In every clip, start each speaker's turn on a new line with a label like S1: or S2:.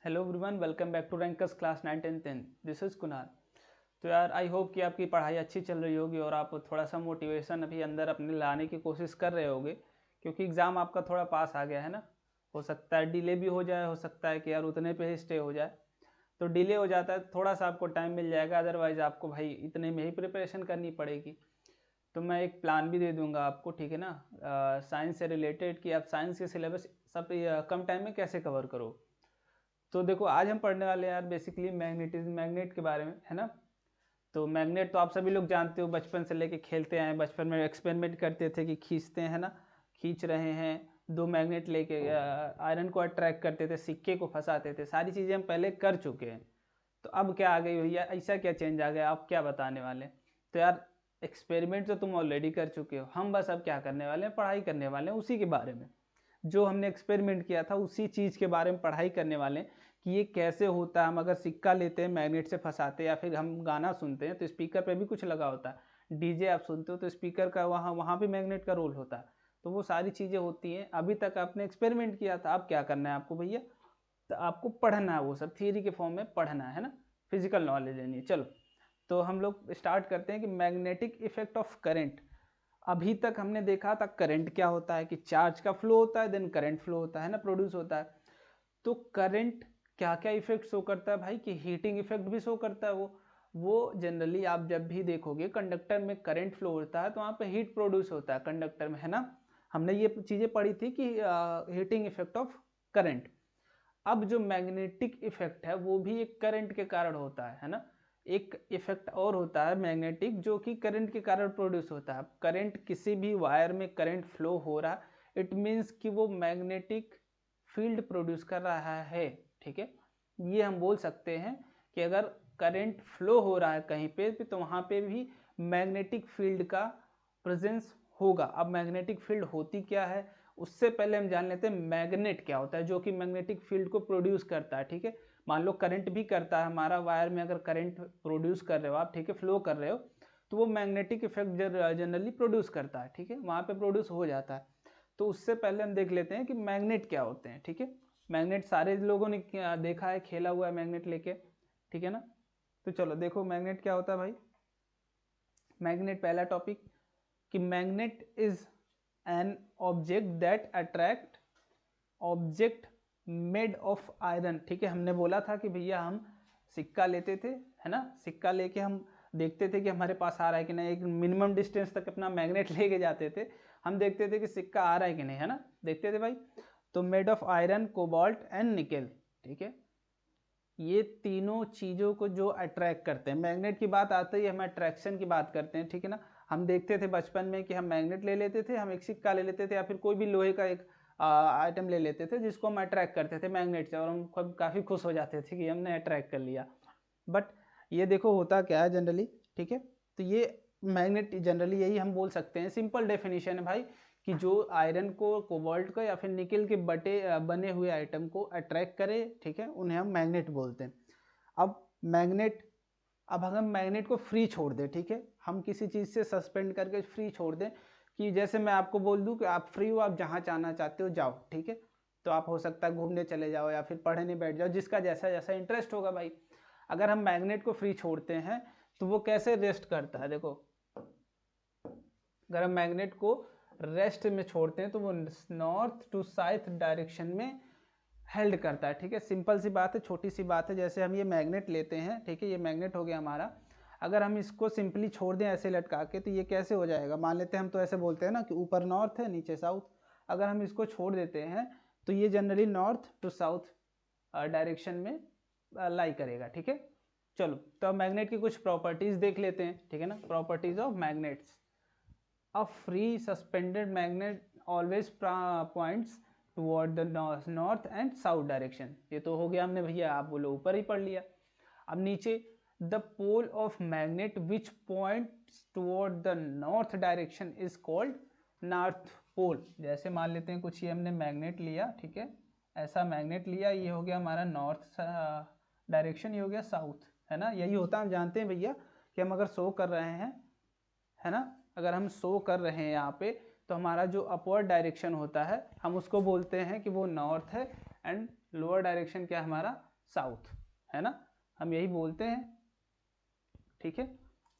S1: Hello everyone, welcome back to rankers class 9 10 10। This is Kunal. तो यार I hope कि आपकी पढ़ाई अच्छी चल रही होगी और आप थोड़ा सा मोटिवेशन अभी अंदर अपने लाने की कोशिश कर रहे होगे, क्योंकि एग्ज़ाम आपका थोड़ा पास आ गया है ना। हो सकता है डिले भी हो जाए, हो सकता है कि यार उतने पे ही स्टे हो जाए। तो डिले हो जाता है, थोड़ा सा आपको टाइम मिल जाएगा, अदरवाइज़ आपको भाई इतने में ही प्रिपरेशन करनी पड़ेगी। तो मैं एक प्लान भी दे दूंगा आपको, ठीक है ना, साइंस से रिलेटेड, कि आप साइंस के सिलेबस सब कम टाइम में कैसे कवर करो। तो देखो, आज हम पढ़ने वाले हैं यार बेसिकली मैग्नेटिज्म, मैग्नेट के बारे में, है ना। तो मैग्नेट तो आप सभी लोग जानते हो, बचपन से लेके खेलते आए, बचपन में एक्सपेरिमेंट करते थे कि खींचते हैं ना, खींच रहे हैं दो मैग्नेट लेके, आयरन को अट्रैक्ट करते थे, सिक्के को फंसाते थे, सारी चीज़ें हम पहले कर चुके हैं। तो अब क्या आ गई भैया, ऐसा क्या चेंज आ गया, आप क्या बताने वाले। तो यार एक्सपेरिमेंट तो तुम ऑलरेडी कर चुके हो, हम बस अब क्या करने वाले हैं, पढ़ाई करने वाले हैं उसी के बारे में। जो हमने एक्सपेरिमेंट किया था उसी चीज़ के बारे में पढ़ाई करने वाले हैं कि ये कैसे होता है। हम अगर सिक्का लेते हैं, मैग्नेट से फंसाते हैं, या फिर हम गाना सुनते हैं तो स्पीकर पे भी कुछ लगा होता है, डीजे आप सुनते हो तो स्पीकर का वहाँ वहाँ भी मैग्नेट का रोल होता है। तो वो सारी चीज़ें होती हैं। अभी तक आपने एक्सपेरिमेंट किया था, अब क्या करना है आपको भैया, तो आपको पढ़ना है, वो सब थियरी के फॉर्म में पढ़ना है ना, फिजिकल नॉलेज लेनी है। चलो, तो हम लोग स्टार्ट करते हैं कि मैग्नेटिक इफेक्ट ऑफ करेंट। अभी तक हमने देखा था करंट क्या होता है, कि चार्ज का फ्लो होता है, देन करंट फ्लो होता है ना, प्रोड्यूस होता है। तो करंट क्या क्या इफेक्ट शो करता है भाई, कि हीटिंग इफेक्ट भी शो करता है। वो जनरली आप जब भी देखोगे कंडक्टर में करंट फ्लो होता है तो वहाँ पे हीट प्रोड्यूस होता है कंडक्टर में, है ना। हमने ये चीज़ें पढ़ी थी कि हीटिंग इफेक्ट ऑफ करंट। अब जो मैग्नेटिक इफेक्ट है वो भी एक करंट के कारण होता है ना। एक इफेक्ट और होता है मैग्नेटिक, जो कि करंट के कारण प्रोड्यूस होता है। करंट, किसी भी वायर में करंट फ्लो हो रहा, इट मीन्स कि वो मैग्नेटिक फील्ड प्रोड्यूस कर रहा है, ठीक है। ये हम बोल सकते हैं कि अगर करंट फ्लो हो रहा है कहीं पे भी तो वहाँ पे भी मैग्नेटिक फील्ड का प्रेजेंस होगा। अब मैग्नेटिक फील्ड होती क्या है, उससे पहले हम जान लेते हैं मैग्नेट क्या होता है, जो कि मैग्नेटिक फील्ड को प्रोड्यूस करता है, ठीक है। मान लो करंट भी करता है हमारा वायर में, अगर करंट प्रोड्यूस कर रहे हो आप, ठीक है, फ्लो कर रहे हो, तो वो मैग्नेटिक इफेक्ट जनरली प्रोड्यूस करता है, ठीक है, वहाँ पे प्रोड्यूस हो जाता है। तो उससे पहले हम देख लेते हैं कि मैग्नेट क्या होते हैं, ठीक है। मैग्नेट सारे लोगों ने देखा है, खेला हुआ है मैग्नेट लेके, ठीक है ना। तो चलो देखो मैग्नेट क्या होता है भाई। मैग्नेट, पहला टॉपिक, कि magnet is an object that attract object made of iron, ठीक है। हमने बोला था कि भैया हम सिक्का लेते थे, है ना, सिक्का लेके हम देखते थे कि हमारे पास आ रहा है कि नहीं, एक मिनिमम डिस्टेंस तक अपना मैग्नेट लेके जाते थे, हम देखते थे कि सिक्का आ रहा है कि नहीं, है ना, देखते थे भाई। तो made of iron, cobalt and nickel, ठीक है। ये तीनों चीज़ों को जो अट्रैक्ट करते हैं, मैग्नेट की बात आते ही हम अट्रैक्शन की बात करते हैं, ठीक है ना। हम देखते थे बचपन में कि हम मैग्नेट ले लेते थे, हम एक सिक्का ले लेते थे, या फिर कोई भी लोहे का एक आइटम ले लेते थे जिसको हम अट्रैक्ट करते थे मैग्नेट से, और हम काफ़ी खुश हो जाते थे कि हमने अट्रैक्ट कर लिया। बट ये देखो होता क्या है जनरली, ठीक है। तो ये मैग्नेट जनरली, यही हम बोल सकते हैं, सिंपल डेफिनेशन है भाई, कि जो आयरन को, कोबाल्ट को, या फिर निकेल के बने हुए आइटम को अट्रैक्ट करे, ठीक है, उन्हें हम मैग्नेट बोलते हैं। अब मैग्नेट, अब अगर हम मैग्नेट को फ्री छोड़ दें, ठीक है, हम किसी चीज़ से सस्पेंड करके फ्री छोड़ दें, कि जैसे मैं आपको बोल दूं कि आप फ्री हो, आप जहाँ जाना चाहते हो जाओ, ठीक है। तो आप हो सकता है घूमने चले जाओ या फिर पढ़ने बैठ जाओ, जिसका जैसा जैसा इंटरेस्ट होगा भाई। अगर हम मैग्नेट को फ्री छोड़ते हैं तो वो कैसे रेस्ट करता है, देखो, अगर हम मैग्नेट को रेस्ट में छोड़ते हैं तो वो नॉर्थ टू साउथ डायरेक्शन में हेल्ड करता है, ठीक है। सिंपल सी बात है, छोटी सी बात है। जैसे हम ये मैग्नेट लेते हैं, ठीक है, ये मैग्नेट हो गया हमारा, अगर हम इसको सिंपली छोड़ दें ऐसे लटका के तो ये कैसे हो जाएगा, मान लेते हैं हम तो ऐसे बोलते हैं ना कि ऊपर नॉर्थ है नीचे साउथ। अगर हम इसको छोड़ देते हैं तो ये generally north to south direction में लाई करेगा, ठीक है। चलो, तो मैग्नेट की कुछ प्रॉपर्टीज देख लेते हैं, ठीक है ना। Properties of magnets. A free suspended magnet always points toward the north and south direction। ये तो हो गया हमने भैया, आप बोलो ऊपर ही पढ़ लिया। अब नीचे, the pole of magnet which points toward the north direction is called north pole। जैसे मान लेते हैं कुछ, ये हमने मैग्नेट लिया, ठीक है, ऐसा मैग्नेट लिया, ये हो गया हमारा नॉर्थ डायरेक्शन, ये हो गया साउथ, है ना। यही होता है, हम जानते हैं भैया कि हम अगर शो कर रहे हैं, है ना, अगर हम शो कर रहे हैं यहाँ पे, तो हमारा जो अपवर्ड डायरेक्शन होता है हम उसको बोलते हैं कि वो नॉर्थ है, एंड लोअर डायरेक्शन क्या है हमारा, साउथ, है ना, हम यही बोलते हैं, ठीक है।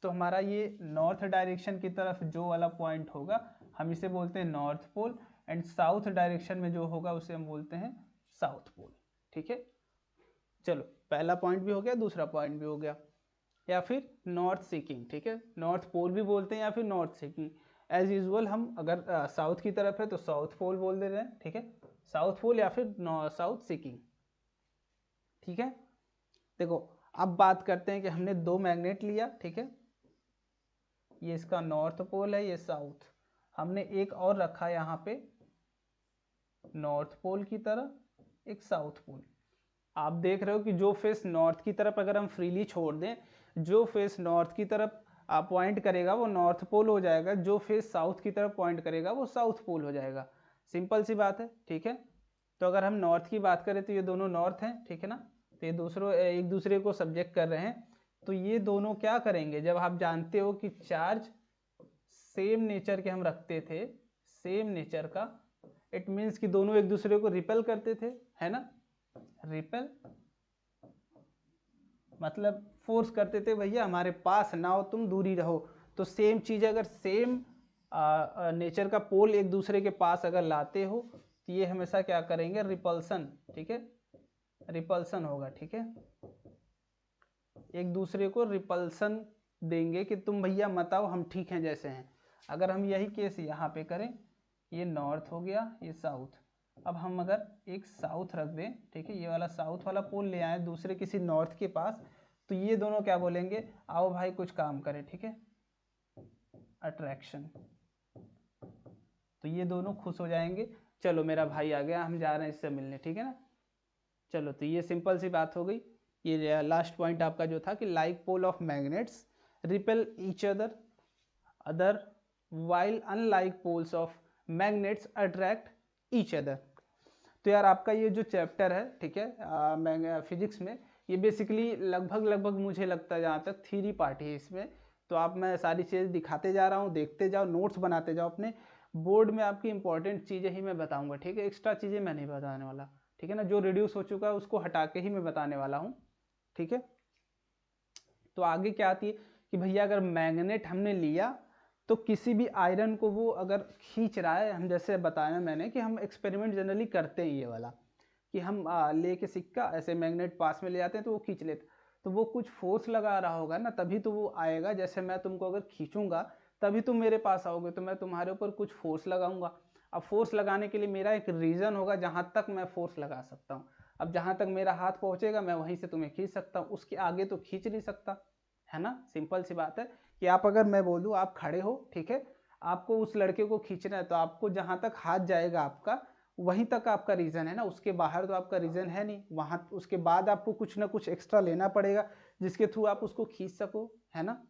S1: तो हमारा ये नॉर्थ डायरेक्शन की तरफ जो वाला पॉइंट होगा हम इसे बोलते हैं north pole, and south direction में जो होगा उसे हम बोलते हैं साउथ पोल, ठीक है। चलो पहला पॉइंट भी हो गया, दूसरा पॉइंट भी हो गया। या फिर नॉर्थ सीकिंग, ठीक है, नॉर्थ पोल भी बोलते हैं या फिर नॉर्थ सीकिंग। एज यूजुअल हम अगर साउथ की तरफ है तो साउथ पोल बोल दे रहे हैं, ठीक है, साउथ पोल या फिर साउथ सीकिंग, ठीक है। देखो अब बात करते हैं कि हमने दो मैग्नेट लिया, ठीक है, ये इसका नॉर्थ पोल है, ये साउथ, हमने एक और रखा यहाँ पे नॉर्थ पोल की तरह, एक साउथ पोल। आप देख रहे हो कि जो फेस नॉर्थ की तरफ अगर हम फ्रीली छोड़ दें, जो फेस नॉर्थ की तरफ पॉइंट करेगा वो नॉर्थ पोल हो जाएगा, जो फेस साउथ की तरफ पॉइंट करेगा वो साउथ पोल हो जाएगा। सिंपल सी बात है, ठीक है। तो अगर हम नॉर्थ की बात करें तो ये दोनों नॉर्थ हैं, ठीक है ना, तो ये एक दूसरे को सब्जेक्ट कर रहे हैं। तो ये दोनों क्या करेंगे, जब आप जानते हो कि चार्ज सेम नेचर के हम रखते थे, सेम नेचर का, इट मीन्स कि दोनों एक दूसरे को रिपेल करते थे, है ना, रिपेल मतलब फोर्स करते थे, भैया हमारे पास ना हो, तुम दूरी रहो। तो सेम चीज अगर सेम नेचर का पोल एक दूसरे के पास अगर लाते हो तो ये हमेशा क्या करेंगे, रिपल्सन, ठीक है, रिपल्सन होगा, ठीक है, एक दूसरे को रिपल्सन देंगे कि तुम भैया मत आओ, हम ठीक हैं जैसे हैं। अगर हम यही केस यहाँ पे करें, ये नॉर्थ हो गया, ये साउथ, अब हम अगर एक साउथ रख दें, ठीक है, ये वाला साउथ वाला पोल ले आए दूसरे किसी नॉर्थ के पास, तो ये दोनों क्या बोलेंगे, आओ भाई कुछ काम करें, ठीक है, अट्रैक्शन। तो ये दोनों खुश हो जाएंगे, चलो मेरा भाई आ गया, हम जा रहे हैं इससे मिलने, ठीक है ना। चलो तो ये सिंपल सी बात हो गई। ये लास्ट पॉइंट आपका जो था कि like pole of magnets repel each other while unlike poles of magnets attract each other. तो यार आपका ये जो चैप्टर है, ठीक है, फिजिक्स में, ये बेसिकली लगभग मुझे लगता है जहाँ तक थ्योरी पार्ट है इसमें। तो आप मैं सारी चीज़ दिखाते जा रहा हूँ, देखते जाओ, नोट्स बनाते जाओ, अपने बोर्ड में आपकी इंपॉर्टेंट चीज़ें ही मैं बताऊँगा, ठीक है, एक्स्ट्रा चीज़ें मैं नहीं बताने वाला, ठीक है ना, जो रिड्यूस हो चुका है उसको हटा के ही मैं बताने वाला हूँ, ठीक है। तो आगे क्या आती है कि भैया अगर मैग्नेट हमने लिया तो किसी भी आयरन को वो अगर खींच रहा है, हम जैसे बताया मैंने कि हम एक्सपेरिमेंट जनरली करते हैं ये वाला, कि हम लेके सिक्का ऐसे मैग्नेट पास में ले आते हैं तो वो खींच लेते, तो वो कुछ फोर्स लगा रहा होगा ना, तभी तो वो आएगा। जैसे मैं तुमको अगर खींचूंगा तभी तुम मेरे पास आओगे, तो मैं तुम्हारे ऊपर कुछ फोर्स लगाऊंगा। अब फोर्स लगाने के लिए मेरा एक रीजन होगा जहाँ तक मैं फोर्स लगा सकता हूँ। अब जहाँ तक मेरा हाथ पहुँचेगा मैं वहीं से तुम्हें खींच सकता हूँ, उसके आगे तो खींच नहीं सकता, है ना। सिंपल सी बात है कि आप अगर मैं बोलूँ आप खड़े हो, ठीक है, आपको उस लड़के को खींचना है, तो आपको जहाँ तक हाथ जाएगा आपका वहीं तक आपका रीजन है ना, उसके बाहर तो आपका रीजन है नहीं, वहाँ उसके बाद आपको कुछ ना कुछ एक्स्ट्रा लेना पड़ेगा जिसके थ्रू आप उसको खींच सको, है ना।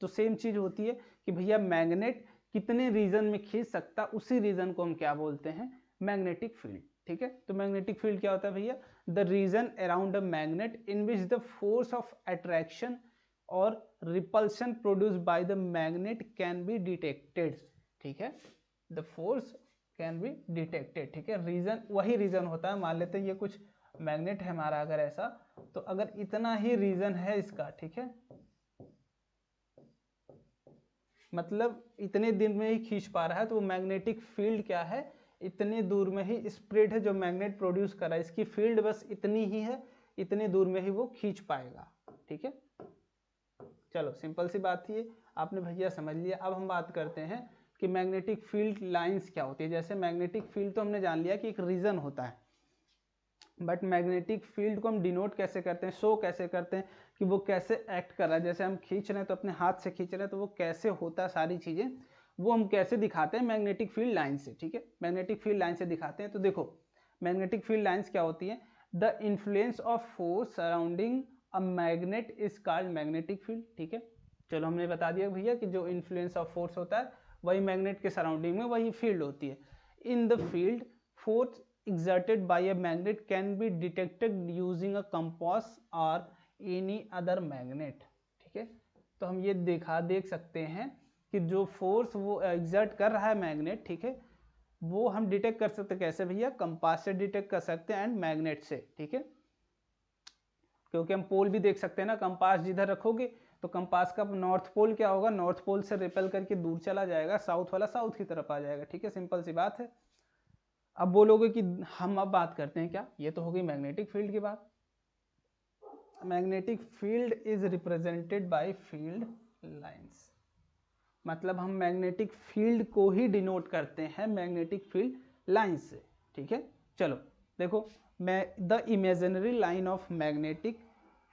S1: तो सेम चीज होती है कि भैया मैग्नेट कितने रीजन में खींच सकता, उसी रीजन को हम क्या बोलते हैं, मैग्नेटिक फील्ड, ठीक है। तो मैग्नेटिक फील्ड क्या होता है भैया, the region around a magnet in which the force of attraction और repulsion produce by the magnet can be detected, ठीक है, the force can be detected, ठीक है। रीजन वही रीजन होता है, मान लेते हैं ये कुछ मैग्नेट है हमारा अगर ऐसा, तो अगर इतना ही रीजन है इसका, ठीक है, मतलब इतने दिन में ही खींच पा रहा है, तो वो मैग्नेटिक फील्ड क्या है, इतने दूर में ही स्प्रेड है जो मैग्नेट प्रोड्यूस कर रहा है, इसकी फील्ड बस इतनी ही है, इतने दूर में ही वो खींच पाएगा, ठीक है। चलो सिंपल सी बात थी, आपने भैया समझ लिया। अब हम बात करते हैं कि मैग्नेटिक फील्ड लाइंस क्या होती है। जैसे मैग्नेटिक फील्ड तो हमने जान लिया कि एक रीजन होता है, बट मैग्नेटिक फील्ड को हम डिनोट कैसे करते हैं, शो कैसे करते हैं कि वो कैसे एक्ट कर रहा है। जैसे हम खींच रहे हैं तो अपने हाथ से खींच रहे हैं, तो वो कैसे होता है, सारी चीज़ें वो हम कैसे दिखाते हैं, मैग्नेटिक फील्ड लाइन से, ठीक है, मैग्नेटिक फील्ड लाइन से दिखाते हैं। तो देखो मैग्नेटिक फील्ड लाइंस क्या होती है, the influence of force surrounding a magnet is called magnetic field, ठीक है। चलो हमने बता दिया भैया कि जो इन्फ्लुएंस ऑफ फोर्स होता है वही मैग्नेट के सराउंडिंग में वही फील्ड होती है। In the field force exerted by a magnet can be detected using a compass or any other magnet, ठीक है। तो हम ये देख सकते हैं कि जो फोर्स वो एग्जर्ट कर रहा है मैग्नेट, ठीक है, वो हम डिटेक्ट कर सकते हैं कैसे भैया, कंपास से डिटेक्ट कर सकते हैं एंड मैग्नेट से, ठीक है। क्योंकि हम पोल भी देख सकते हैं ना, कंपास जिधर रखोगे तो कंपास का नॉर्थ पोल क्या होगा, नॉर्थ पोल से रिपेल करके दूर चला जाएगा, साउथ वाला साउथ की तरफ आ जाएगा। ठीक है, सिंपल सी बात है। अब बोलोगे कि हम अब बात करते हैं क्या, ये तो हो गई मैग्नेटिक फील्ड की बात। Magnetic field is represented by field lines, मतलब हम मैग्नेटिक फील्ड को ही डिनोट करते हैं मैग्नेटिक फील्ड लाइन से। ठीक है, चलो देखो, the imaginary line of magnetic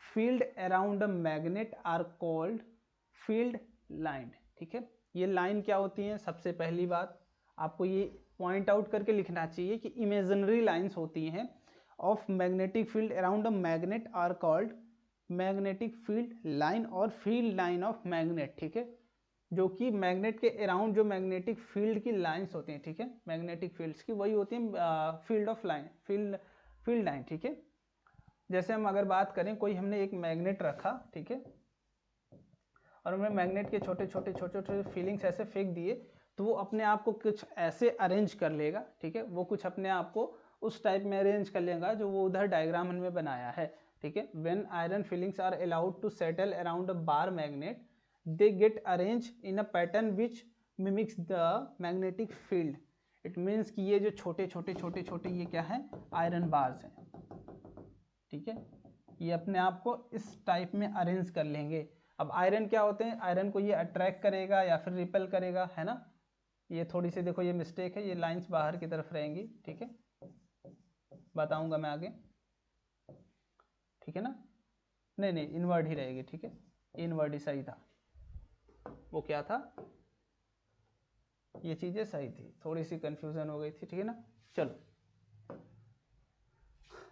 S1: field around a magnet are called field line. ठीक है, ये लाइन क्या होती है, सबसे पहली बात आपको ये पॉइंट आउट करके लिखना चाहिए कि इमेजिनरी लाइंस होती हैं of magnetic field around a magnet are called magnetic field line और फील्ड लाइन ऑफ मैग्नेट। ठीक है, जो कि मैग्नेट के अराउंड जो मैग्नेटिक फील्ड की लाइंस होती हैं, ठीक है, मैग्नेटिक फील्ड्स की, वही होती है field of line, field line. ठीक है, जैसे हम अगर बात करें, कोई हमने एक मैग्नेट रखा, ठीक है, और हमने मैग्नेट के छोटे छोटे फीलिंग्स ऐसे फेंक दिए, तो वो अपने आप को कुछ ऐसे अरेंज कर लेगा। ठीक है, वो कुछ अपने आप को उस टाइप में अरेंज कर लेगा जो वो उधर डायग्राम हमने बनाया है। ठीक है, when iron filings are allowed to settle around a bar magnet they get arranged in a pattern which mimics the magnetic field। it means कि ये जो छोटे छोटे ये क्या है, आयरन बार्स हैं। ठीक है, ये अपने आप को इस टाइप में अरेंज कर लेंगे। अब आयरन क्या होते हैं, आयरन को ये अट्रैक्ट करेगा या फिर रिपेल करेगा, है ना। ये थोड़ी सी देखो ये मिस्टेक है, ये लाइंस बाहर की तरफ रहेंगी। ठीक है, बताऊंगा मैं आगे। ठीक है ना, नहीं इनवर्ड ही रहेगी। ठीक है, इनवर्ड ही सही था, वो क्या था, ये चीजें सही थी, थोड़ी सी कंफ्यूजन हो गई थी। ठीक है ना, चलो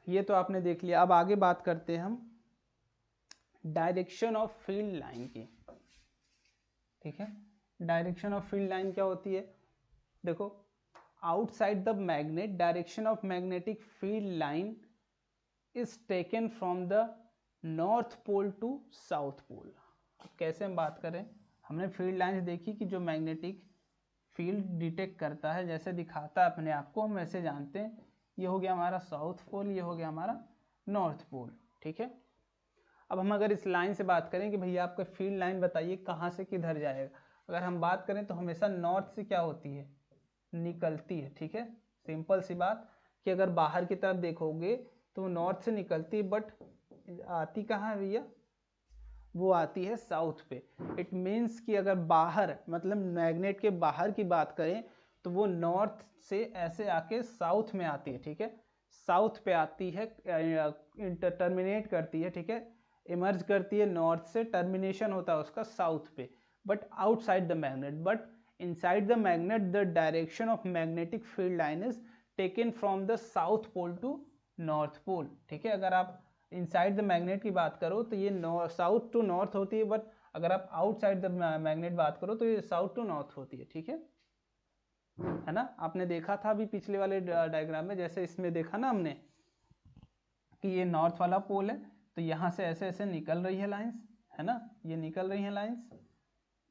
S1: ये तो आपने देख लिया। अब आगे बात करते हैं हम डायरेक्शन ऑफ फील्ड लाइन की। ठीक है, डायरेक्शन ऑफ फील्ड लाइन क्या होती है, देखो, outside the magnet direction of magnetic field line is taken from the north pole to south pole. कैसे हम बात करें, हमने फील्ड लाइंस देखी कि जो मैग्नेटिक फील्ड डिटेक्ट करता है, जैसे दिखाता है अपने आप को, हम वैसे जानते हैं। ये हो गया हमारा साउथ पोल, ये हो गया हमारा नॉर्थ पोल। ठीक है, अब हम अगर इस लाइन से बात करें कि भैया आपका फील्ड लाइन बताइए कहाँ से किधर जाएगा, अगर हम बात करें तो हमेशा नॉर्थ से क्या होती है, निकलती है। ठीक है, सिंपल सी बात कि अगर बाहर की तरफ देखोगे तो नॉर्थ से निकलती है, बट आती कहाँ है भैया, वो आती है साउथ पे। इट मीन्स कि अगर बाहर, मतलब मैग्नेट के बाहर की बात करें तो वो नॉर्थ से ऐसे आके साउथ में आती है। ठीक है, साउथ पे आती है, टर्मिनेट करती है। ठीक है, इमर्ज करती है नॉर्थ से, टर्मिनेशन होता है उसका साउथ पे, but outside the magnet. But inside the magnet the direction of magnetic field line is taken from the south pole to north pole. ठीक है, अगर आप इनसाइड द मैग्नेट की बात करो तो ये साउथ टू नॉर्थ होती है, बट अगर आप आउटसाइड द मैग्नेट बात करो तो ये साउथ टू नॉर्थ होती है। ठीक है ना, आपने देखा था अभी पिछले वाले डायग्राम में, जैसे इसमें देखा ना हमने कि ये नॉर्थ वाला पोल है, तो यहाँ से ऐसे ऐसे निकल रही है लाइंस, है ना, ये निकल रही है लाइंस,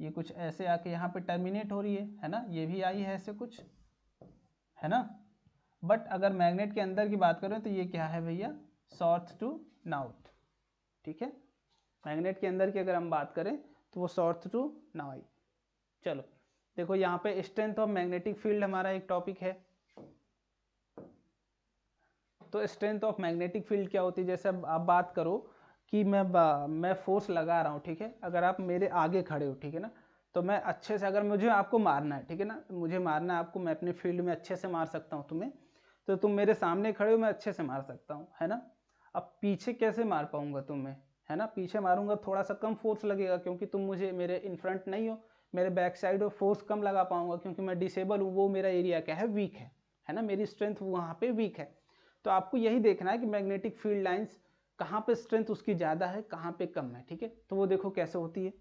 S1: ये कुछ ऐसे आके यहाँ पे टर्मिनेट हो रही है ना, ये भी आई है ऐसे कुछ, है ना। बट अगर मैग्नेट के अंदर की बात करें तो ये क्या है भैया, साउथ टू नॉर्थ। ठीक है, मैग्नेट के अंदर की अगर हम बात करें तो वो साउथ टू नॉर्थ। चलो देखो, यहाँ पे स्ट्रेंथ ऑफ मैग्नेटिक फील्ड हमारा एक टॉपिक है। तो स्ट्रेंथ ऑफ मैग्नेटिक फील्ड क्या होती है, जैसे आप बात करो कि मैं फोर्स लगा रहा हूँ। ठीक है, अगर आप मेरे आगे खड़े हो, ठीक है ना, तो मैं अच्छे से, अगर मुझे आपको मारना है, ठीक है ना, मुझे मारना है आपको, मैं अपने फील्ड में अच्छे से मार सकता हूँ तुम्हें, तो तुम मेरे सामने खड़े हो, मैं अच्छे से मार सकता हूँ, है ना। अब पीछे कैसे मार पाऊंगा तुम्हें, है ना, पीछे मारूंगा थोड़ा सा कम फोर्स लगेगा, क्योंकि तुम मुझे मेरे इन फ्रंट नहीं हो, मेरे बैक साइड हो, फोर्स कम लगा पाऊंगा, क्योंकि मैं डिसेबल हूँ, वो मेरा एरिया क्या है, वीक है ना, मेरी स्ट्रेंथ वहाँ पे वीक है। तो आपको यही देखना है कि मैग्नेटिक फील्ड लाइंस कहाँ पे स्ट्रेंथ उसकी ज़्यादा है, कहाँ पे कम है। ठीक है, तो वो देखो कैसे होती है,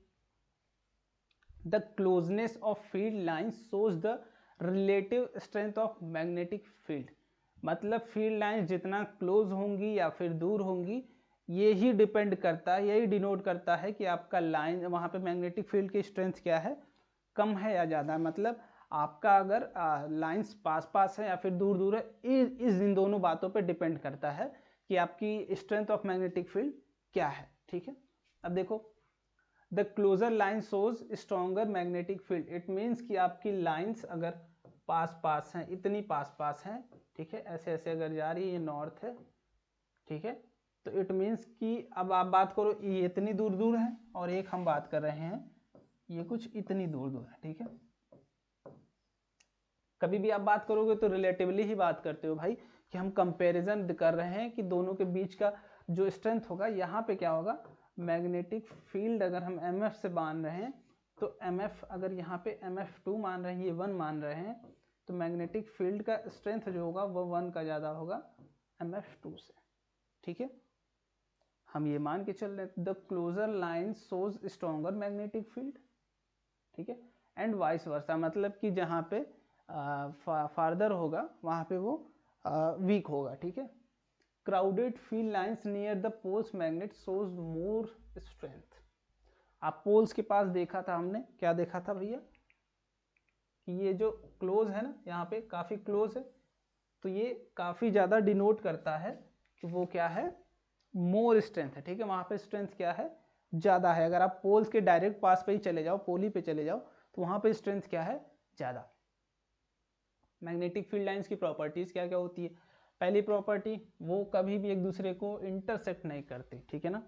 S1: the closeness of field lines shows the relative strength of magnetic field. मतलब फील्ड लाइंस जितना क्लोज होंगी या फिर दूर होंगी, ये ही डिपेंड करता है, यही डिनोट करता है कि आपका लाइन, वहाँ पे मैग्नेटिक फील्ड की स्ट्रेंथ क्या है, कम है या ज़्यादा। मतलब आपका अगर लाइंस पास पास है या फिर दूर दूर है, इन दोनों बातों पे डिपेंड करता है कि आपकी स्ट्रेंथ ऑफ मैग्नेटिक फील्ड क्या है, ठीक है। अब देखो, the closer line shows stronger magnetic field, it means कि आपकी लाइंस अगर पास पास हैं, इतनी पास पास हैं, ठीक है, ऐसे ऐसे अगर जा रही है, ये नॉर्थ है, ठीक है, तो इट मीन्स कि अब आप बात करो ये इतनी दूर दूर है, और एक हम बात कर रहे हैं ये कुछ इतनी दूर दूर है, ठीक है। कभी भी आप बात करोगे तो रिलेटिवली ही बात करते हो भाई, कि हम कंपैरिजन कर रहे हैं कि दोनों के बीच का जो स्ट्रेंथ होगा, यहाँ पे क्या होगा, मैग्नेटिक फील्ड अगर हम mf से मान रहे हैं तो mf, अगर यहाँ पे mf2 मान रहे हैं, ये 1 मान रहे हैं, तो मैग्नेटिक फील्ड का स्ट्रेंथ जो होगा वो 1 का ज़्यादा होगा mf2 से, ठीक है। हम ये मान के चल रहे हैं the closer line shows stronger magnetic field, ठीक है, एंड वाइस वर्सा, मतलब कि जहाँ पे फार्दर होगा वहाँ पे वो वीक होगा, ठीक है। Crowded field lines near the poles magnet shows more strength. आप पोल्स के पास देखा था हमने, क्या देखा था भैया, कि ये जो क्लोज है ना, यहाँ पे काफ़ी क्लोज है, तो ये काफ़ी ज़्यादा डिनोट करता है कि वो क्या है, मोर स्ट्रेंथ है, ठीक है। वहाँ पे स्ट्रेंथ क्या है, ज़्यादा है। अगर आप पोल्स के डायरेक्ट पास पे ही चले जाओ, पोली पे चले जाओ, तो वहाँ पे स्ट्रेंथ क्या है, ज़्यादा। मैग्नेटिक फील्ड लाइंस की प्रॉपर्टीज़ क्या क्या होती है। पहली प्रॉपर्टी, वो कभी भी एक दूसरे को इंटरसेक्ट नहीं करते, ठीक है ना।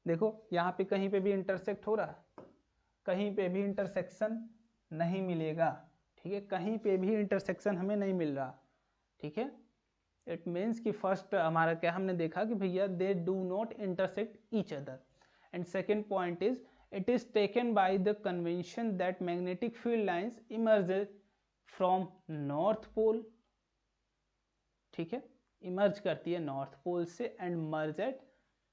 S1: देखो यहाँ पे कहीं पे भी इंटरसेक्ट हो रहा है, कहीं पे भी इंटरसेक्शन नहीं मिलेगा, ठीक है, कहीं पे भी इंटरसेक्शन हमें नहीं मिल रहा, ठीक है। इट मीन्स कि फर्स्ट हमारा क्या हमने देखा कि भैया they do not intersect each other, and second point is it is taken by the convention that magnetic field lines emerge from north pole, ठीक है, इमर्ज करती है नॉर्थ पोल से and merge at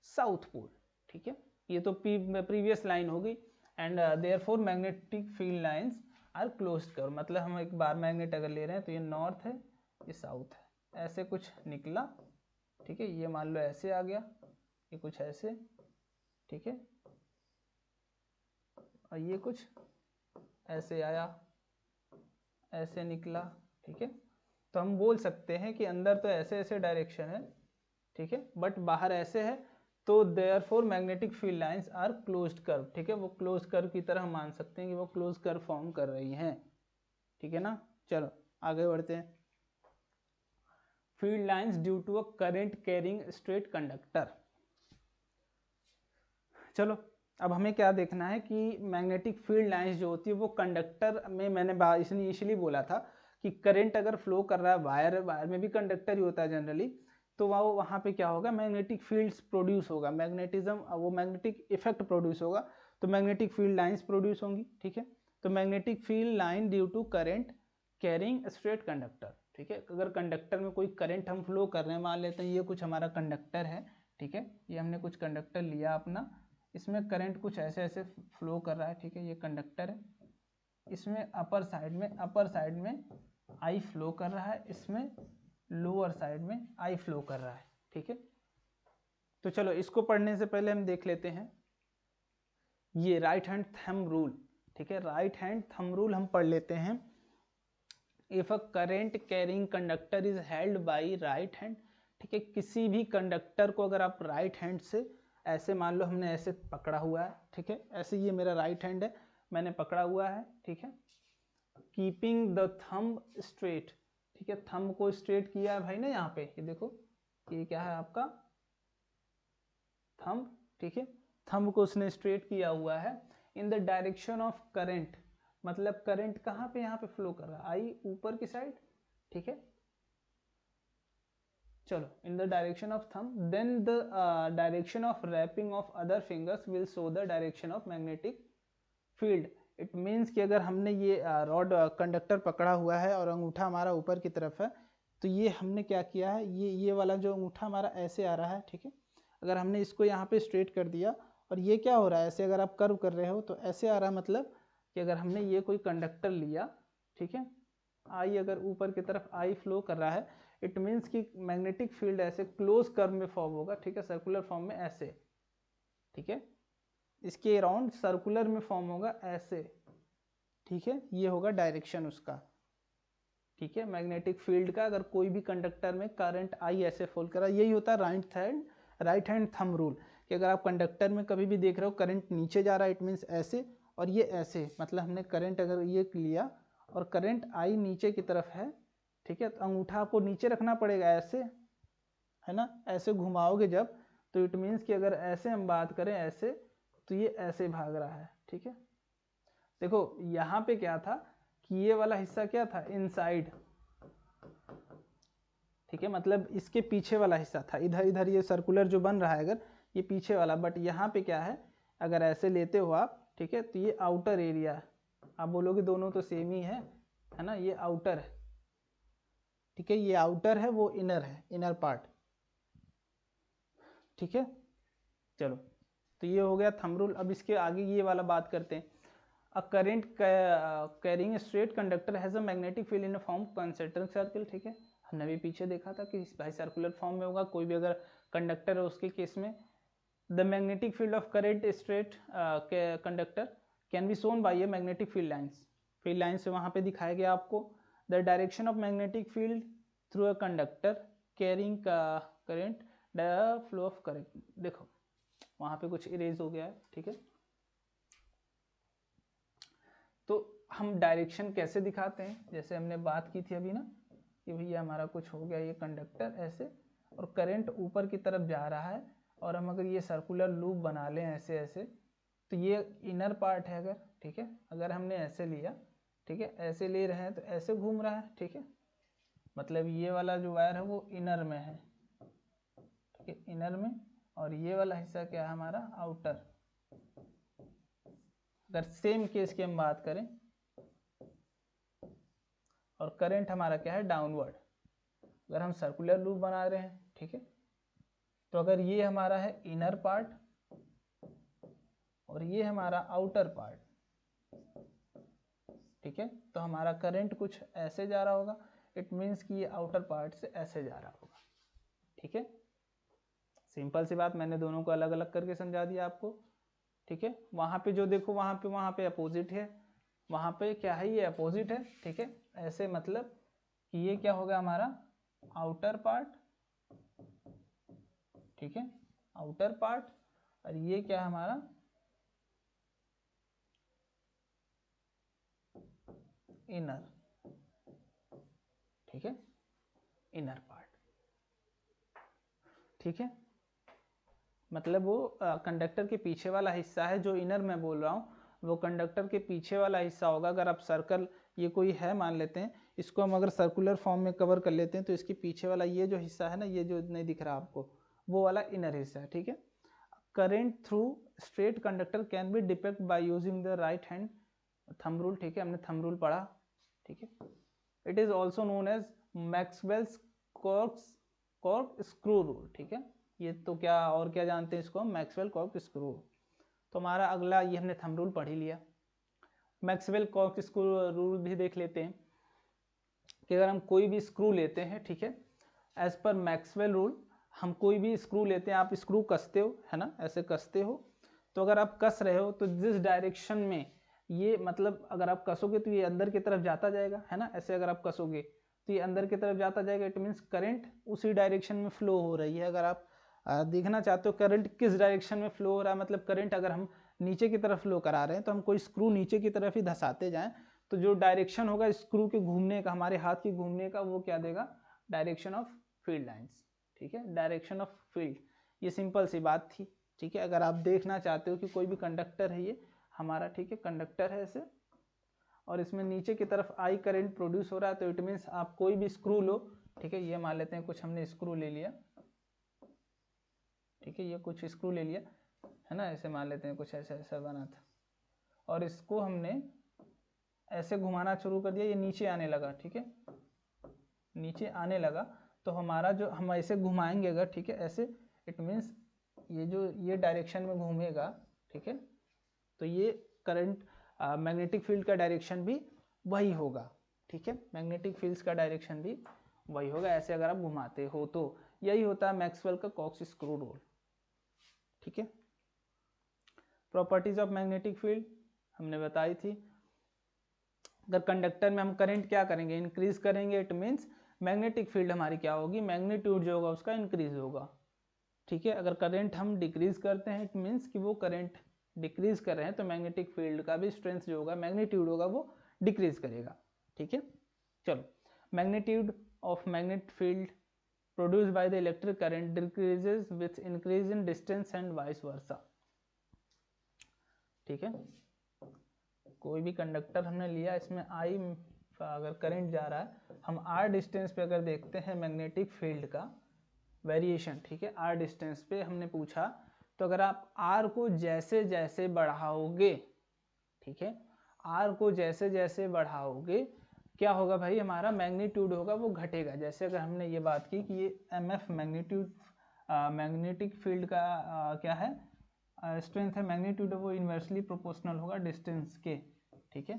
S1: south pole, ठीक है। ये तो previous line होगी, and therefore magnetic field lines are closed curve, मतलब हम एक बार मैग्नेट अगर ले रहे हैं तो ये नॉर्थ है, ये साउथ है, ऐसे कुछ निकला, ठीक है, ये मान लो ऐसे आ गया, ये कुछ ऐसे, ठीक है, और ये कुछ ऐसे आया, ऐसे निकला, ठीक है। तो हम बोल सकते हैं कि अंदर तो ऐसे ऐसे डायरेक्शन है, ठीक है, बट बाहर ऐसे है, तो therefore magnetic field lines are closed curve, ठीक है, वो क्लोज कर्व की तरह हम मान सकते हैं कि वो क्लोज कर्व फॉर्म कर रही हैं, ठीक है ना। चलो आगे बढ़ते हैं। Field lines due to a current carrying straight conductor. चलो अब हमें क्या देखना है कि मैग्नेटिक फील्ड लाइंस जो होती है वो कंडक्टर में, मैंने इसलिए बोला था कि करंट अगर फ्लो कर रहा है, वायर में भी कंडक्टर ही होता है जनरली, तो वहाँ पे क्या होगा, मैग्नेटिक फील्ड्स प्रोड्यूस होगा, मैग्नेटिज्म, वो मैग्नेटिक इफेक्ट प्रोड्यूस होगा, तो मैग्नेटिक फील्ड लाइंस प्रोड्यूस होंगी, ठीक है। तो magnetic field line due to current carrying straight conductor, ठीक है। अगर कंडक्टर में कोई करंट हम फ्लो कर रहे हैं, मान लेते हैं ये कुछ हमारा कंडक्टर है, ठीक है, ये हमने कुछ कंडक्टर लिया अपना, इसमें करंट कुछ ऐसे ऐसे फ्लो कर रहा है, ठीक है, ये कंडक्टर है, इसमें अपर साइड में आई फ्लो कर रहा है, इसमें लोअर साइड में आई फ्लो कर रहा है, ठीक है। तो चलो इसको पढ़ने से पहले हम देख लेते हैं ये राइट हैंड थंब रूल, ठीक है, राइट हैंड थंब रूल हम पढ़ लेते हैं। If a current carrying conductor is held by right hand, ठीक है, किसी भी कंडक्टर को अगर आप राइट हैंड से ऐसे, मान लो हमने ऐसे पकड़ा हुआ है, ठीक है, ऐसे ये मेरा राइट हैंड है, मैंने पकड़ा हुआ है, ठीक है, कीपिंग द थंब स्ट्रेट, ठीक है, थंब को स्ट्रेट किया है भाई ना, यहाँ पे ये देखो, ये क्या है आपका थंब, ठीक है, थंब को उसने स्ट्रेट किया हुआ है इन द डायरेक्शन ऑफ करंट, मतलब करंट कहाँ पे यहाँ पे फ्लो कर रहा है, आई ऊपर की साइड, ठीक है। चलो in the direction of thumb, then the direction of wrapping of other fingers will show the direction of magnetic field. It means कि अगर हमने ये रॉड कंडक्टर पकड़ा हुआ है और अंगूठा हमारा ऊपर की तरफ है, तो ये हमने क्या किया है, ये वाला जो अंगूठा हमारा ऐसे आ रहा है, ठीक है, अगर हमने इसको यहाँ पे स्ट्रेट कर दिया, और ये क्या हो रहा है, ऐसे अगर आप कर्व कर रहे हो तो ऐसे आ रहा है, मतलब कि अगर हमने ये कोई कंडक्टर लिया, ठीक है, आई अगर ऊपर की तरफ आई फ्लो कर रहा है, इट मीन्स कि मैग्नेटिक फील्ड ऐसे क्लोज कर्व में फॉर्म होगा, ठीक है, सर्कुलर फॉर्म में ऐसे, ठीक है, इसके अराउंड सर्कुलर में फॉर्म होगा ऐसे, ठीक है, ये होगा डायरेक्शन उसका, ठीक है, मैग्नेटिक फील्ड का अगर कोई भी कंडक्टर में करंट आई ऐसे फॉल करा, यही होता है राइट हैंड थंब रूल, कि अगर आप कंडक्टर में कभी भी देख रहे हो करंट नीचे जा रहा है, इट मीन्स ऐसे, और ये ऐसे, मतलब हमने करंट अगर ये लिया और करंट आई नीचे की तरफ है, ठीक है, तो अंगूठा आपको नीचे रखना पड़ेगा ऐसे, है ना, ऐसे घुमाओगे जब, तो इट मीन्स कि अगर ऐसे हम बात करें ऐसे, तो ये ऐसे भाग रहा है। ठीक है, देखो यहाँ पे क्या था कि ये वाला हिस्सा क्या था, इनसाइड, ठीक है, मतलब इसके पीछे वाला हिस्सा था, इधर इधर ये सर्कुलर जो बन रहा है अगर, ये पीछे वाला, बट यहाँ पे क्या है, अगर ऐसे लेते हो आप, ठीक है, तो ये आउटर एरिया है, आप बोलोगे दोनों तो सेम ही है ना, ये आउटर है, ठीक है, ये आउटर है, वो इनर है, इनर पार्ट। ठीक है, चलो, तो ये हो गया थंब रूल। अब इसके आगे ये वाला बात करते हैं। A current carrying straight conductor has a magnetic field in a form concentric circle. ठीक है, हमने भी पीछे देखा था कि भाई सर्कुलर फॉर्म में होगा, कोई भी अगर कंडक्टर है उसके केस में the magnetic field of current straight conductor can be shown by a magnetic field lines से वहाँ पे दिखाया गया आपको। The direction of magnetic field through a conductor carrying current the flow of current, देखो वहाँ पे कुछ इरेज हो गया है। ठीक है, तो हम डायरेक्शन कैसे दिखाते हैं, जैसे हमने बात की थी अभी ना, कि भैया हमारा कुछ हो गया ये कंडक्टर ऐसे, और करंट ऊपर की तरफ जा रहा है, और हम अगर ये सर्कुलर लूप बना लें ऐसे ऐसे, तो ये इनर पार्ट है अगर, ठीक है, अगर हमने ऐसे लिया, ठीक है, ऐसे ले रहे हैं तो ऐसे घूम रहा है। ठीक है, मतलब ये वाला जो वायर है वो इनर में है, ठीक है, इनर में, और ये वाला हिस्सा क्या है हमारा, आउटर। अगर सेम केस की हम बात करें, और करंट हमारा क्या है, डाउनवर्ड, अगर हम सर्कुलर लूप बना रहे हैं, ठीक है, तो अगर ये हमारा है इनर पार्ट और ये हमारा आउटर पार्ट, ठीक है, तो हमारा करंट कुछ ऐसे जा रहा होगा, इट मीन्स कि ये आउटर पार्ट से ऐसे जा रहा होगा। ठीक है, सिंपल सी बात, मैंने दोनों को अलग अलग करके समझा दिया आपको। ठीक है, वहाँ पे जो देखो वहाँ पे अपोजिट है, वहाँ पे क्या है, ये अपोजिट है। ठीक है, ऐसे मतलब कि ये क्या होगा हमारा आउटर पार्ट, ठीक है, आउटर पार्ट, और ये क्या है हमारा इनर, ठीक है, इनर पार्ट। ठीक है, मतलब वो कंडक्टर के पीछे वाला हिस्सा है, जो इनर मैं बोल रहा हूँ वो कंडक्टर के पीछे वाला हिस्सा होगा। अगर आप सर्कल, ये कोई है मान लेते हैं, इसको हम अगर सर्कुलर फॉर्म में कवर कर लेते हैं, तो इसके पीछे वाला ये जो हिस्सा है ना, ये जो नहीं दिख रहा आपको, वो वाला इनर हिस्सा है। ठीक है, current through straight conductor can be depict by using the right hand thumb rule. ठीक है, हमने थंब रूल पढ़ा। ठीक है, it is also known as Maxwell's cork screw rule. ठीक है, ये तो क्या और क्या जानते हैं इसको, मैक्सवेल कॉर्क स्क्रू। तो हमारा अगला, ये हमने थंब रूल पढ़ ही लिया। मैक्सवेल कॉर्क स्क्रू रूल भी देख लेते हैं कि अगर हम कोई भी स्क्रू लेते हैं, ठीक है, एज पर मैक्सवेल रूल, हम कोई भी स्क्रू लेते हैं, आप स्क्रू कसते हो, है ना, ऐसे कसते हो, तो अगर आप कस रहे हो तो जिस डायरेक्शन में ये, मतलब अगर आप कसोगे तो ये अंदर की तरफ जाता जाएगा, है ना, ऐसे अगर आप कसोगे तो ये अंदर की तरफ जाता जाएगा, इट मीन्स करंट उसी डायरेक्शन में फ्लो हो रही है। अगर आप देखना चाहते हो करंट किस डायरेक्शन में फ्लो हो रहा है, मतलब करंट अगर हम नीचे की तरफ फ्लो करा रहे हैं, तो हम कोई स्क्रू नीचे की तरफ ही धसाते जाएं, तो जो डायरेक्शन होगा स्क्रू के घूमने का, हमारे हाथ के घूमने का, वो क्या देगा, डायरेक्शन ऑफ फील्ड लाइंस। ठीक है, डायरेक्शन ऑफ फील्ड, ये सिंपल सी बात थी। ठीक है, अगर आप देखना चाहते हो कि कोई भी कंडक्टर है ये हमारा, ठीक है, कंडक्टर है ऐसे, और इसमें नीचे की तरफ आई करंट प्रोड्यूस हो रहा है, तो इट मीन्स आप कोई भी स्क्रू लो, ठीक है, ये मान लेते हैं कुछ हमने स्क्रू ले लिया, ठीक है, ये कुछ स्क्रू ले लिया, है ना, ऐसे मान लेते हैं कुछ ऐसा ऐसा बना था, और इसको हमने ऐसे घुमाना शुरू कर दिया, ये नीचे आने लगा। ठीक है, नीचे आने लगा, तो हमारा जो, हम ऐसे घुमाएंगे अगर, ठीक है, ऐसे, इट मीन्स ये जो ये डायरेक्शन में घूमेगा, ठीक है, तो ये करंट मैग्नेटिक फील्ड का डायरेक्शन भी वही होगा। ठीक है, मैग्नेटिक फील्ड्स का डायरेक्शन भी वही होगा, ऐसे अगर आप घुमाते हो तो। यही होता है मैक्सवेल का कॉक्स स्क्रू रूल। ठीक है, प्रॉपर्टीज ऑफ मैग्नेटिक फील्ड हमने बताई थी। अगर कंडक्टर में हम करंट क्या करेंगे, इंक्रीज करेंगे, इट मीन्स मैग्नेटिक फील्ड हमारी क्या होगी, मैग्नीट्यूड जो होगा उसका इंक्रीज होगा। ठीक है, अगर करंट हम डिक्रीज करते हैं इट मीन्स कि वो करंट डिक्रीज कर रहे हैं, तो मैग्नेटिक फील्ड का भी स्ट्रेंथ जो होगा, मैग्नीट्यूड होगा, वो डिक्रीज करेगा। ठीक है, चलो, magnitude of magnetic field produced by the electric current decreases with increase in distance and vice versa। ठीक है, कोई भी कंडक्टर हमने लिया, इसमें आई अगर करंट जा रहा है, हम आर डिस्टेंस पे अगर देखते हैं मैग्नेटिक फील्ड का वेरिएशन, ठीक है, आर डिस्टेंस पे हमने पूछा, तो अगर आप आर को जैसे जैसे बढ़ाओगे, ठीक है, आर को जैसे जैसे बढ़ाओगे, क्या होगा भाई, हमारा मैग्नीट्यूड होगा वो घटेगा। जैसे अगर हमने ये बात की कि ये M F magnitude magnetic field का क्या है, स्ट्रेंथ है, मैग्नीट्यूड वो इन्वर्सली प्रोपोर्शनल होगा डिस्टेंस के। ठीक है,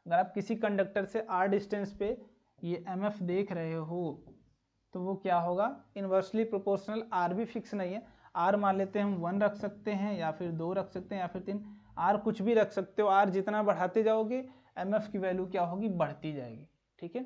S1: अगर आप किसी कंडक्टर से आर डिस्टेंस पे ये एम एफ देख रहे हो, तो वो क्या होगा, इन्वर्सली प्रोपोर्शनल। आर भी फिक्स नहीं है, आर मान लेते हैं हम 1 रख सकते हैं, या फिर 2 रख सकते हैं, या फिर 3, आर कुछ भी रख सकते हो। आर जितना बढ़ाते जाओगे एम एफ की वैल्यू क्या होगी, बढ़ती जाएगी। ठीक है,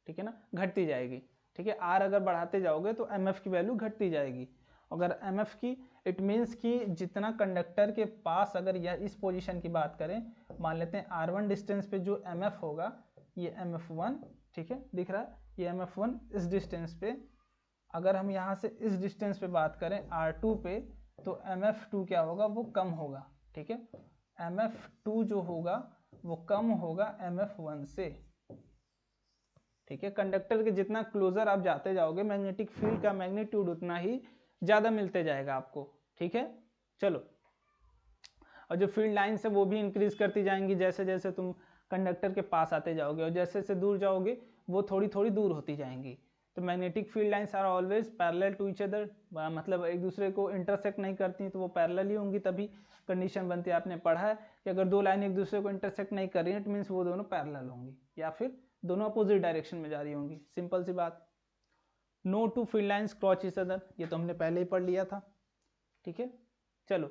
S1: ठीक है ना, घटती जाएगी। ठीक है, आर अगर बढ़ाते जाओगे तो एम एफ की वैल्यू घटती जाएगी। अगर एम एफ की, इट मीन्स कि जितना कंडक्टर के पास, अगर यह इस पोजीशन की बात करें, मान लेते हैं R1 डिस्टेंस पे जो एम एफ होगा, ये एम एफ 1, ठीक है, दिख रहा है, ये एम एफ 1 इस डिस्टेंस पे, अगर हम यहाँ से इस डिस्टेंस पे बात करें R2 पे, तो एम एफ 2 क्या होगा, वो कम होगा। ठीक है, एम एफ 2 जो होगा वो कम होगा एम एफ 1 से। ठीक है, कंडक्टर के जितना क्लोजर आप जाते जाओगे, मैग्नेटिक फील्ड का मैग्नीट्यूड उतना ही ज्यादा मिलते जाएगा आपको। ठीक है, चलो, और जो फील्ड लाइन्स है वो भी इंक्रीज करती जाएंगी जैसे जैसे तुम कंडक्टर के पास आते जाओगे, और जैसे जैसे दूर जाओगे वो थोड़ी थोड़ी दूर होती जाएंगी। तो magnetic field lines are always parallel to each other, मतलब एक दूसरे को इंटरसेक्ट नहीं करती, तो वो पैरेलल ही होंगी, तभी कंडीशन बनती है। आपने पढ़ा है कि अगर दो लाइन एक दूसरे को इंटरसेक्ट नहीं कर रही है, इट मीन्स वो दोनों पैरेलल होंगी, या फिर दोनों अपोजिट डायरेक्शन में जा रही होंगी। सिंपल सी बात। No two field lines cross each other, ये तो हमने पहले ही पढ़ लिया था। ठीक है, चलो,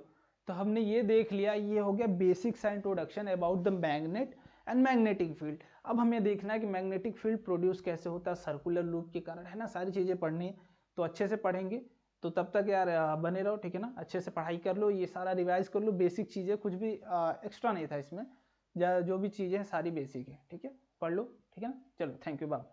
S1: तो हमने ये देख लिया, ये हो गया बेसिक सा introduction about the magnet and magnetic field. अब हमें देखना है कि मैग्नेटिक फील्ड प्रोड्यूस कैसे होता है, सर्कुलर लूप के कारण, है ना, सारी चीज़ें पढ़नी है, तो अच्छे से पढ़ेंगे। तो तब तक यार बने रहो, ठीक है ना, अच्छे से पढ़ाई कर लो, ये सारा रिवाइज कर लो, बेसिक चीज़ें, कुछ भी एक्स्ट्रा नहीं था इसमें, जो भी चीज़ें हैं सारी बेसिक है। ठीक है, पढ़ लो, ठीक है ना, चलो, थैंक यू, बाय।